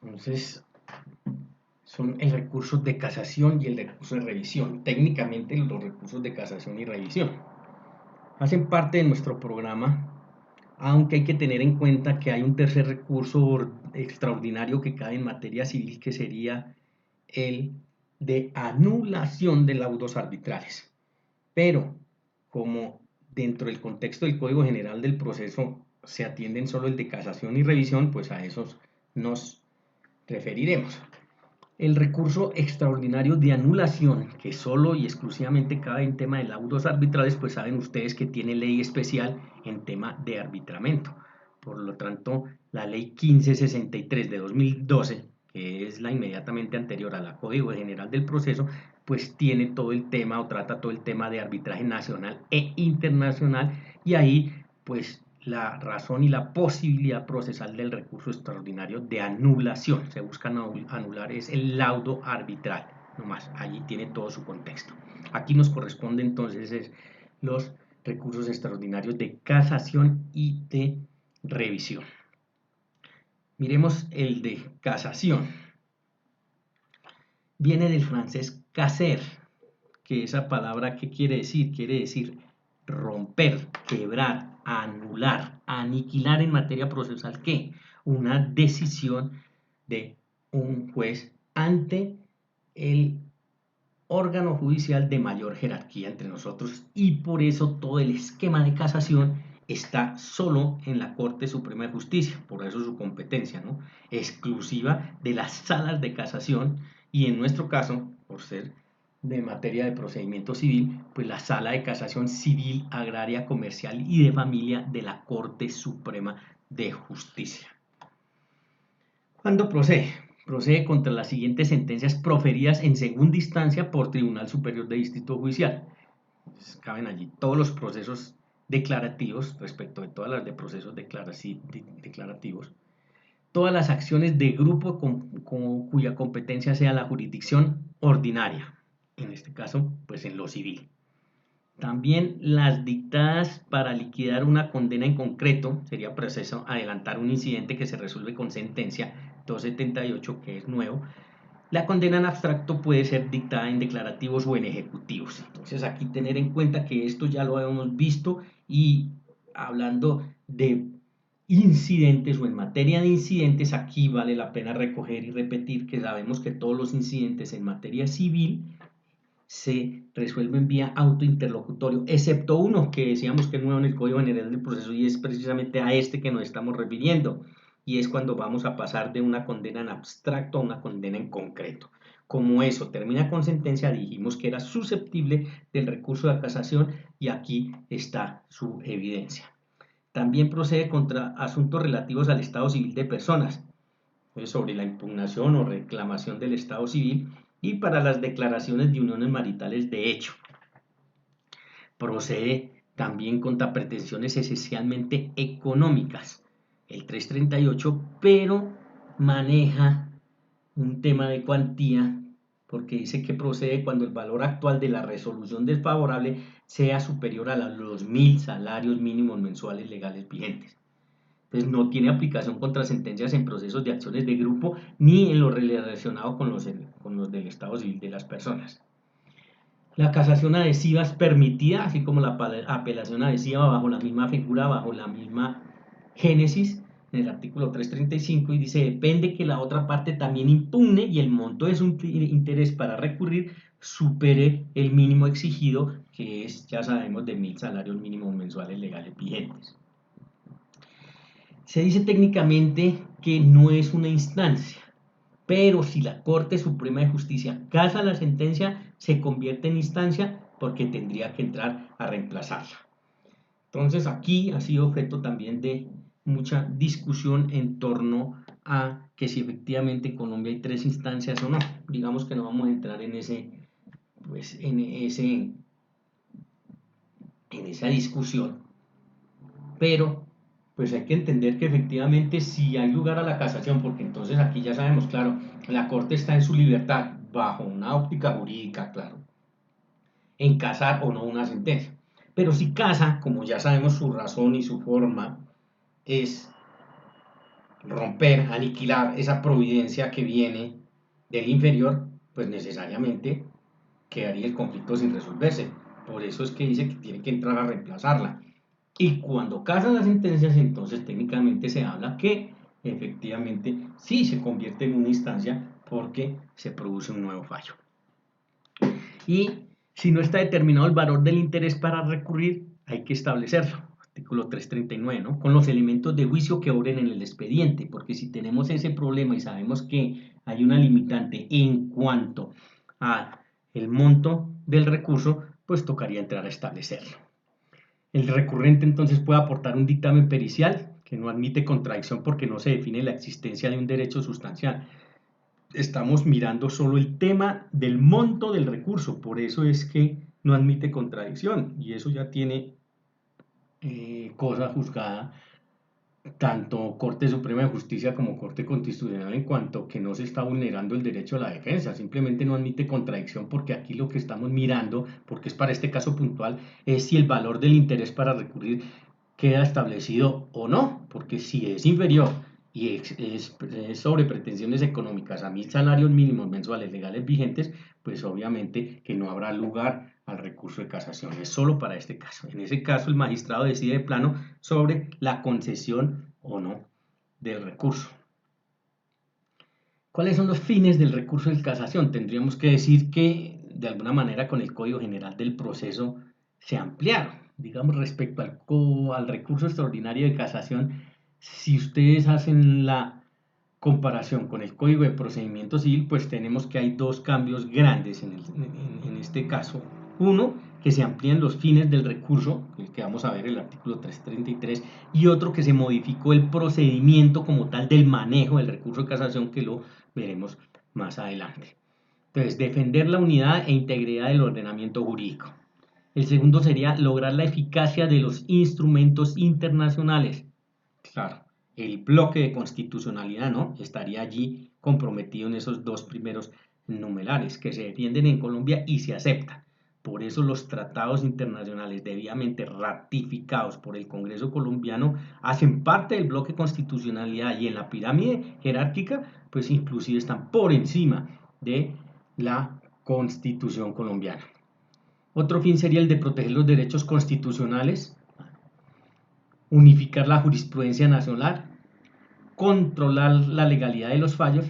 Entonces, son el recurso de casación y el recurso de revisión. Técnicamente, los recursos de casación y revisión hacen parte de nuestro programa, aunque hay que tener en cuenta que hay un tercer recurso extraordinario que cae en materia civil, que sería el de anulación de laudos arbitrales. Pero, como dentro del contexto del Código General del Proceso se atienden solo el de casación y revisión, pues a esos nos referiremos. El recurso extraordinario de anulación, que solo y exclusivamente cabe en tema de laudos arbitrales, pues saben ustedes que tiene ley especial en tema de arbitramiento. Por lo tanto, la ley 1563 de 2012, que es la inmediatamente anterior a la Código General del Proceso, pues tiene todo el tema o trata todo el tema de arbitraje nacional e internacional, y ahí pues la razón y la posibilidad procesal del recurso extraordinario de anulación. Se busca anular es el laudo arbitral, nomás, allí tiene todo su contexto. Aquí nos corresponde entonces los recursos extraordinarios de casación y de revisión. Miremos el de casación. Viene del francés caser, que esa palabra, ¿qué quiere decir? Quiere decir romper, quebrar, anular, aniquilar en materia procesal. ¿Qué? Una decisión de un juez ante el órgano judicial de mayor jerarquía entre nosotros, y por eso todo el esquema de casación está solo en la Corte Suprema de Justicia, por eso su competencia, ¿no? Exclusiva de las salas de casación, y en nuestro caso, por ser de materia de procedimiento civil, pues la sala de casación civil, agraria, comercial y de familia de la Corte Suprema de Justicia. ¿Cuándo procede? Procede contra las siguientes sentencias proferidas en segunda instancia por Tribunal Superior de Distrito Judicial. Entonces, caben allí todos los procesos declarativos, respecto de todas las de procesos declarativos, todas las acciones de grupo cuya competencia sea la jurisdicción ordinaria, en este caso, pues en lo civil. También las dictadas para liquidar una condena en concreto, sería proceso adelantar un incidente que se resuelve con sentencia 278, que es nuevo. La condena en abstracto puede ser dictada en declarativos o en ejecutivos. Entonces aquí tener en cuenta que esto ya lo hemos visto, y hablando de incidentes o en materia de incidentes, aquí vale la pena recoger y repetir que sabemos que todos los incidentes en materia civil se resuelven vía autointerlocutorio, excepto uno que decíamos que es nuevo en el Código General del Proceso, y es precisamente a este que nos estamos refiriendo, y es cuando vamos a pasar de una condena en abstracto a una condena en concreto. Como eso termina con sentencia, dijimos que era susceptible del recurso de casación, y aquí está su evidencia. También procede contra asuntos relativos al estado civil de personas, sobre la impugnación o reclamación del estado civil, y para las declaraciones de uniones maritales de hecho. Procede también contra pretensiones esencialmente económicas, el 338, pero maneja un tema de cuantía, porque dice que procede cuando el valor actual de la resolución desfavorable sea superior a los 1000 salarios mínimos mensuales legales vigentes. Entonces no tiene aplicación contra sentencias en procesos de acciones de grupo ni en lo relacionado con los del estado civil de las personas. La casación adhesiva es permitida, así como la apelación adhesiva, bajo la misma figura, bajo la misma génesis, en el artículo 335, y dice: depende que la otra parte también impugne y el monto de su interés para recurrir supere el mínimo exigido, que es, ya sabemos, de 1000 salarios mínimos mensuales legales vigentes. Se dice técnicamente que no es una instancia, pero si la Corte Suprema de Justicia casa la sentencia, se convierte en instancia, porque tendría que entrar a reemplazarla. Entonces aquí ha sido objeto también de mucha discusión en torno a que si efectivamente en Colombia hay tres instancias o no. Digamos que no vamos a entrar en esa discusión, pero pues hay que entender que efectivamente sí hay lugar a la casación, porque entonces aquí ya sabemos, claro, la Corte está en su libertad, bajo una óptica jurídica, claro, en casar o no una sentencia. Pero si casa, como ya sabemos su razón y su forma, es romper, aniquilar esa providencia que viene del inferior, pues necesariamente quedaría el conflicto sin resolverse. Por eso es que dice que tiene que entrar a reemplazarla. Y cuando casan las sentencias, entonces técnicamente se habla que efectivamente sí se convierte en una instancia porque se produce un nuevo fallo. Y si no está determinado el valor del interés para recurrir, hay que establecerlo. Artículo 339, ¿no? Con los elementos de juicio que obren en el expediente, porque si tenemos ese problema y sabemos que hay una limitante en cuanto a el monto del recurso, pues tocaría entrar a establecerlo. El recurrente entonces puede aportar un dictamen pericial que no admite contradicción porque no se define la existencia de un derecho sustancial. Estamos mirando solo el tema del monto del recurso, por eso es que no admite contradicción y eso ya tiene cosa juzgada tanto Corte Suprema de Justicia como Corte Constitucional en cuanto que no se está vulnerando el derecho a la defensa, simplemente no admite contradicción porque aquí lo que estamos mirando, porque es para este caso puntual, es si el valor del interés para recurrir queda establecido o no, porque si es inferior y es sobre pretensiones económicas a 1.000 salarios mínimos mensuales legales vigentes, pues obviamente que no habrá lugar al recurso de casación, es solo para este caso. En ese caso el magistrado decide de plano sobre la concesión o no del recurso. ¿Cuáles son los fines del recurso de casación? Tendríamos que decir que de alguna manera con el Código General del Proceso se ampliaron, digamos, respecto al recurso extraordinario de casación. Si ustedes hacen la comparación con el Código de Procedimiento Civil, pues tenemos que hay dos cambios grandes en este caso. Uno, que se amplían los fines del recurso, el que vamos a ver el artículo 333, y otro que se modificó el procedimiento como tal del manejo del recurso de casación, que lo veremos más adelante. Entonces, defender la unidad e integridad del ordenamiento jurídico. El segundo sería lograr la eficacia de los instrumentos internacionales. Claro, el bloque de constitucionalidad, ¿no? Estaría allí comprometido en esos dos primeros numerales que se defienden en Colombia y se aceptan. Por eso los tratados internacionales debidamente ratificados por el Congreso colombiano hacen parte del bloque de constitucionalidad y en la pirámide jerárquica, pues inclusive están por encima de la Constitución colombiana. Otro fin sería el de proteger los derechos constitucionales, unificar la jurisprudencia nacional, controlar la legalidad de los fallos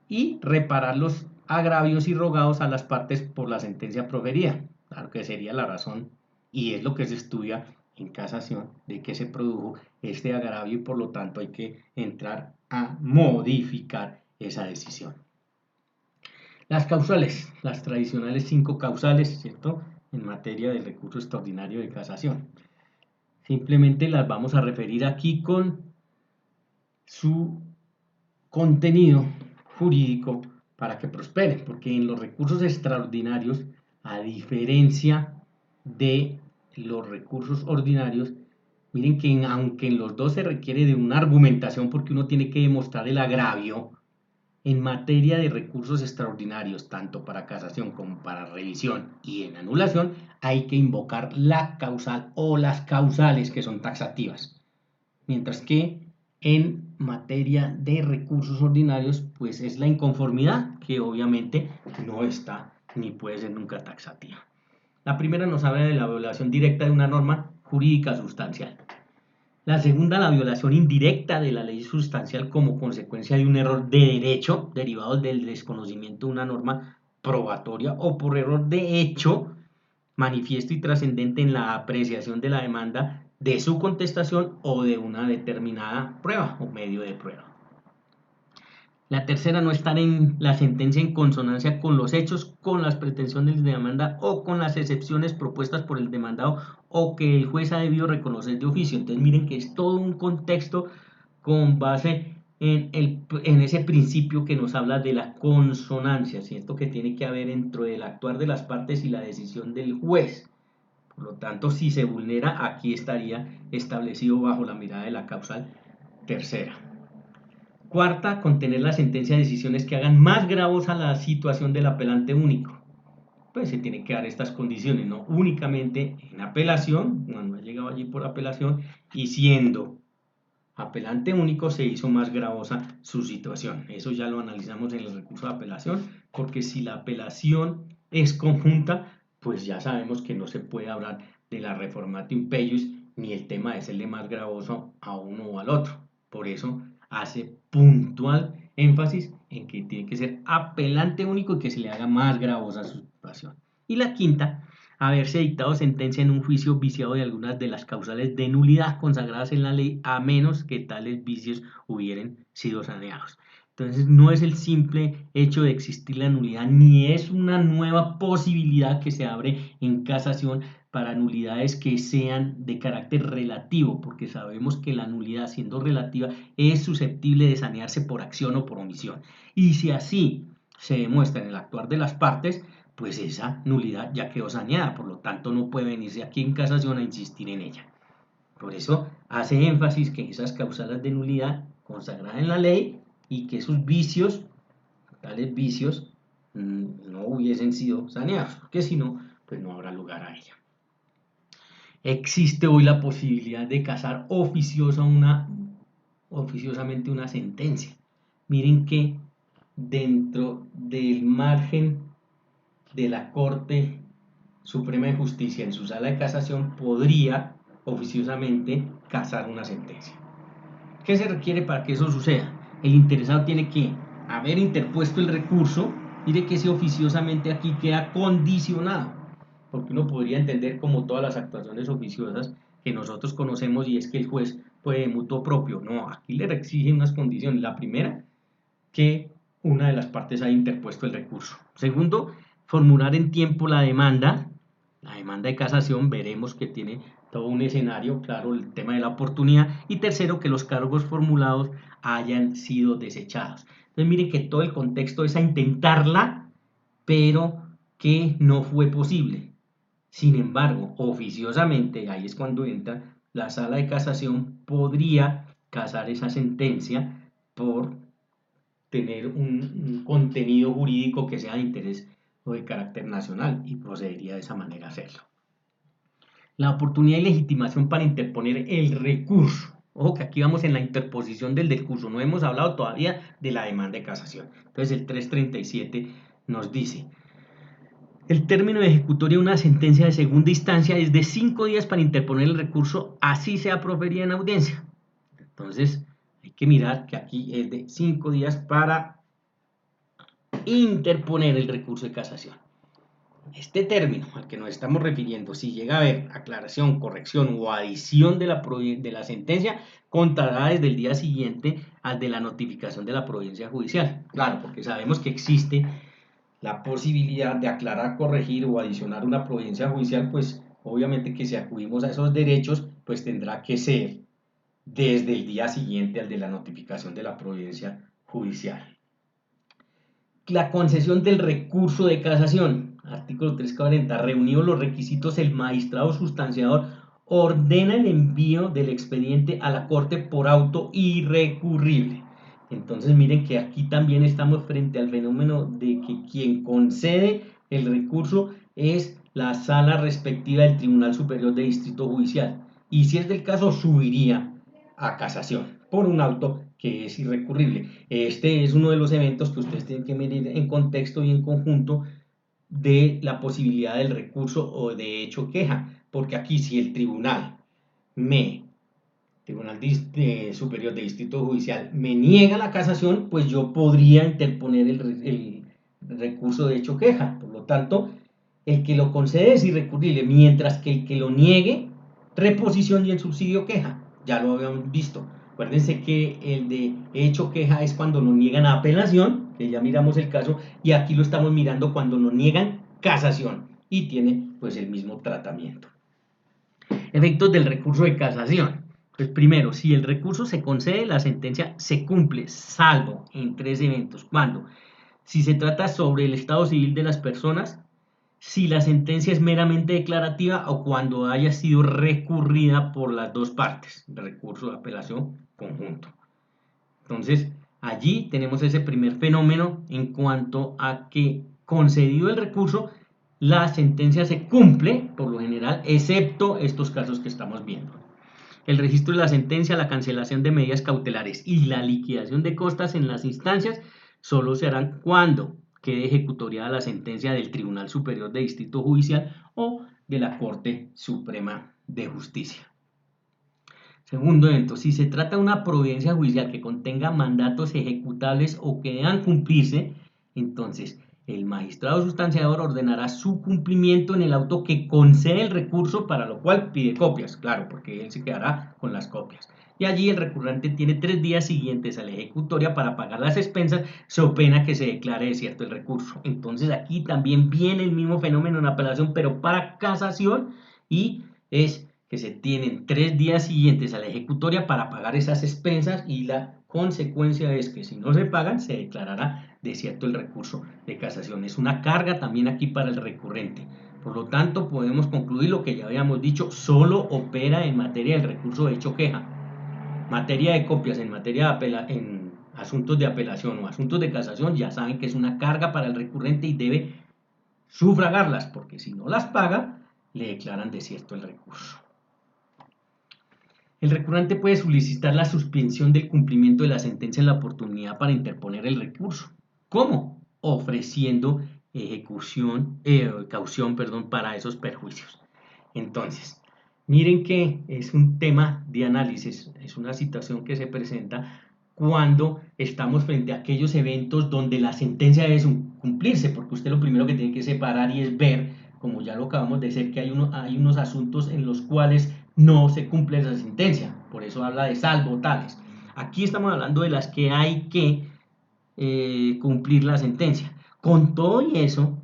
y reparar los agravios irrogados a las partes por la sentencia proferida. Claro que sería la razón y es lo que se estudia en casación de que se produjo este agravio y por lo tanto hay que entrar a modificar esa decisión. Las causales, las tradicionales 5 causales, ¿cierto? En materia del recurso extraordinario de casación. Simplemente las vamos a referir aquí con su contenido jurídico para que prospere, porque en los recursos extraordinarios, a diferencia de los recursos ordinarios, miren que aunque en los dos se requiere de una argumentación porque uno tiene que demostrar el agravio, en materia de recursos extraordinarios, tanto para casación como para revisión y en anulación, hay que invocar la causal o las causales que son taxativas. Mientras que en materia de recursos ordinarios, pues es la inconformidad, que obviamente no está ni puede ser nunca taxativa. La primera nos habla de la violación directa de una norma jurídica sustancial. La segunda, la violación indirecta de la ley sustancial como consecuencia de un error de derecho derivado del desconocimiento de una norma probatoria o por error de hecho manifiesto y trascendente en la apreciación de la demanda de su contestación o de una determinada prueba o medio de prueba. La tercera, no estar en la sentencia en consonancia con los hechos, con las pretensiones de demanda o con las excepciones propuestas por el demandado o que el juez ha debido reconocer de oficio. Entonces miren que es todo un contexto con base en ese principio que nos habla de la consonancia, ¿cierto? Que tiene que haber dentro del actuar de las partes y la decisión del juez. Por lo tanto, si se vulnera, aquí estaría establecido bajo la mirada de la causal tercera. Cuarta, contener la sentencia de decisiones que hagan más gravosa la situación del apelante único. Pues se tienen que dar estas condiciones, no únicamente en apelación, cuando ha llegado allí por apelación, y siendo apelante único se hizo más gravosa su situación. Eso ya lo analizamos en el recurso de apelación, porque si la apelación es conjunta, pues ya sabemos que no se puede hablar de la reformatio impellius ni el tema de serle más gravoso a uno o al otro. Por eso hace puntual énfasis en que tiene que ser apelante único y que se le haga más gravosa su situación. Y la quinta, haberse dictado sentencia en un juicio viciado de algunas de las causales de nulidad consagradas en la ley, a menos que tales vicios hubieran sido saneados. Entonces no es el simple hecho de existir la nulidad, ni es una nueva posibilidad que se abre en casación para nulidades que sean de carácter relativo, porque sabemos que la nulidad, siendo relativa, es susceptible de sanearse por acción o por omisión. Y si así se demuestra en el actuar de las partes, pues esa nulidad ya quedó saneada, por lo tanto no puede venirse aquí en casación a insistir en ella. Por eso hace énfasis que esas causales de nulidad consagradas en la ley y que esos vicios, tales vicios, no hubiesen sido saneados, porque si no, pues no habrá lugar a ella. Existe hoy la posibilidad de casar oficiosamente una sentencia. Miren que dentro del margen de la Corte Suprema de Justicia en su sala de casación podría oficiosamente casar una sentencia. ¿Qué se requiere para que eso suceda? El interesado tiene que haber interpuesto el recurso. Mire que ese oficiosamente aquí queda condicionado, porque uno podría entender como todas las actuaciones oficiosas que nosotros conocemos, y es que el juez puede de mutuo propio. No, aquí le exigen unas condiciones. La primera, que una de las partes haya interpuesto el recurso. Segundo, formular en tiempo la demanda de casación. Veremos que tiene todo un escenario, claro, el tema de la oportunidad. Y tercero, que los cargos formulados hayan sido desechados. Entonces miren que todo el contexto es a intentarla, pero que no fue posible. Sin embargo, oficiosamente, ahí es cuando entra la sala de casación, podría casar esa sentencia por tener un contenido jurídico que sea de interés o de carácter nacional, y procedería de esa manera a hacerlo. La oportunidad y legitimación para interponer el recurso. Ojo que aquí vamos en la interposición del recurso, no hemos hablado todavía de la demanda de casación. Entonces el 337 nos dice: el término de ejecutoria de una sentencia de segunda instancia es de 5 días para interponer el recurso, así sea proferida en audiencia. Entonces hay que mirar que aquí es de 5 días para interponer el recurso de casación. Este término al que nos estamos refiriendo, si llega a haber aclaración, corrección o adición de la sentencia, contará desde el día siguiente al de la notificación de la providencia judicial. Claro, porque sabemos que existe la posibilidad de aclarar, corregir o adicionar una providencia judicial, pues obviamente que si acudimos a esos derechos, pues tendrá que ser desde el día siguiente al de la notificación de la providencia judicial. La concesión del recurso de casación, artículo 340, reunidos los requisitos, el magistrado sustanciador ordena el envío del expediente a la Corte por auto irrecurrible. Entonces miren que aquí también estamos frente al fenómeno de que quien concede el recurso es la sala respectiva del Tribunal Superior de Distrito Judicial, y si es del caso subiría a casación por un auto que es irrecurrible. Este es uno de los eventos que ustedes tienen que medir en contexto y en conjunto de la posibilidad del recurso o de hecho queja, porque aquí si el Tribunal Superior de Distrito Judicial me niega la casación, pues yo podría interponer el recurso de hecho queja. Por lo tanto, el que lo concede es irrecurrible, mientras que el que lo niegue, reposición y el subsidio queja. Ya lo habíamos visto. Acuérdense que el de hecho queja es cuando nos niegan a apelación, que ya miramos el caso, y aquí lo estamos mirando cuando nos niegan casación, y tiene pues el mismo tratamiento. Efectos del recurso de casación. Pues primero, si el recurso se concede, la sentencia se cumple, salvo en 3 eventos. ¿Cuándo? Si se trata sobre el estado civil de las personas, si la sentencia es meramente declarativa o cuando haya sido recurrida por las dos partes, recurso de apelación conjunto. Entonces, allí tenemos ese primer fenómeno en cuanto a que, concedido el recurso, la sentencia se cumple, por lo general, excepto estos casos que estamos viendo. el registro de la sentencia, la cancelación de medidas cautelares y la liquidación de costas en las instancias solo se harán cuando quede ejecutoriada la sentencia del Tribunal Superior de Distrito Judicial o de la Corte Suprema de Justicia. Segundo evento, si se trata de una providencia judicial que contenga mandatos ejecutables o que deban cumplirse, entonces el magistrado sustanciador ordenará su cumplimiento en el auto que concede el recurso, para lo cual pide copias, claro, porque él se quedará con las copias. Y allí el recurrente tiene 3 días siguientes a la ejecutoria para pagar las expensas, so pena que se declare desierto el recurso. Entonces aquí también viene el mismo fenómeno en apelación, pero para casación, y es que se tienen 3 días siguientes a la ejecutoria para pagar esas expensas, y la consecuencia es que si no se pagan se declarará desierto el recurso de casación. Es una carga también aquí para el recurrente. Por lo tanto, podemos concluir lo que ya habíamos dicho: solo opera en materia del recurso de hecho queja. Materia de copias en materia en asuntos de apelación o asuntos de casación, ya saben que es una carga para el recurrente y debe sufragarlas, porque si no las paga, le declaran desierto el recurso. El recurrente puede solicitar la suspensión del cumplimiento de la sentencia en la oportunidad para interponer el recurso. ¿Cómo? Ofreciendo caución para esos perjuicios. Entonces, miren que es un tema de análisis, es una situación que se presenta cuando estamos frente a aquellos eventos donde la sentencia debe cumplirse, porque usted lo primero que tiene que separar y es ver, como ya lo acabamos de decir, que hay unos asuntos en los cuales no se cumple esa sentencia, por eso habla de salvo tales. Aquí estamos hablando de las que hay que cumplir la sentencia. Con todo y eso,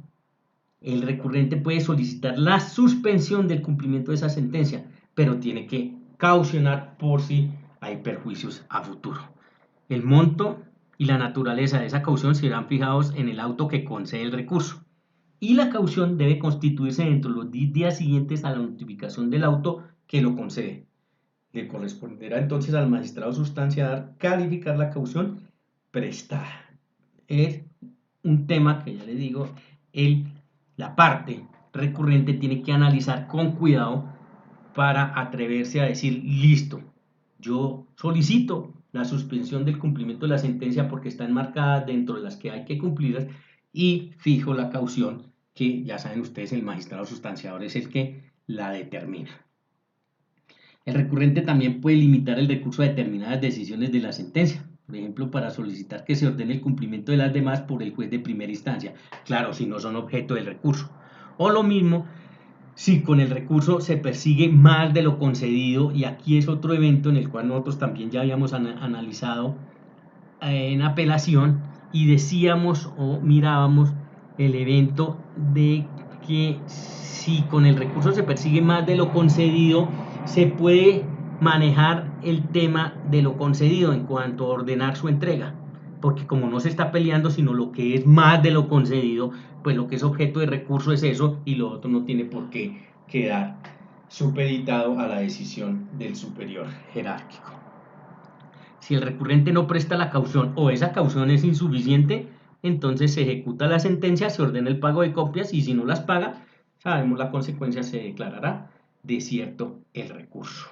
el recurrente puede solicitar la suspensión del cumplimiento de esa sentencia, pero tiene que caucionar por si hay perjuicios a futuro. El monto y la naturaleza de esa caución serán fijados en el auto que concede el recurso, y la caución debe constituirse dentro de los 10 días siguientes a la notificación del auto que lo concede. Le corresponderá entonces al magistrado sustanciador calificar la caución prestada. Es un tema que ya le digo, la parte recurrente tiene que analizar con cuidado para atreverse a decir: listo, yo solicito la suspensión del cumplimiento de la sentencia porque está enmarcada dentro de las que hay que cumplirlas, y fijo la caución, que ya saben ustedes, el magistrado sustanciador es el que la determina. El recurrente también puede limitar el recurso a determinadas decisiones de la sentencia, por ejemplo, para solicitar que se ordene el cumplimiento de las demás por el juez de primera instancia, claro, si no son objeto del recurso. O lo mismo si con el recurso se persigue más de lo concedido, y aquí es otro evento en el cual nosotros también ya habíamos analizado en apelación, y decíamos o mirábamos el evento de que si con el recurso se persigue más de lo concedido, se puede manejar el tema de lo concedido en cuanto a ordenar su entrega, porque como no se está peleando sino lo que es más de lo concedido, pues lo que es objeto de recurso es eso, y lo otro no tiene por qué quedar supeditado a la decisión del superior jerárquico. Si el recurrente no presta la caución o esa caución es insuficiente, entonces se ejecuta la sentencia, se ordena el pago de copias, y si no las paga, sabemos la consecuencia: se declarará desierto el recurso.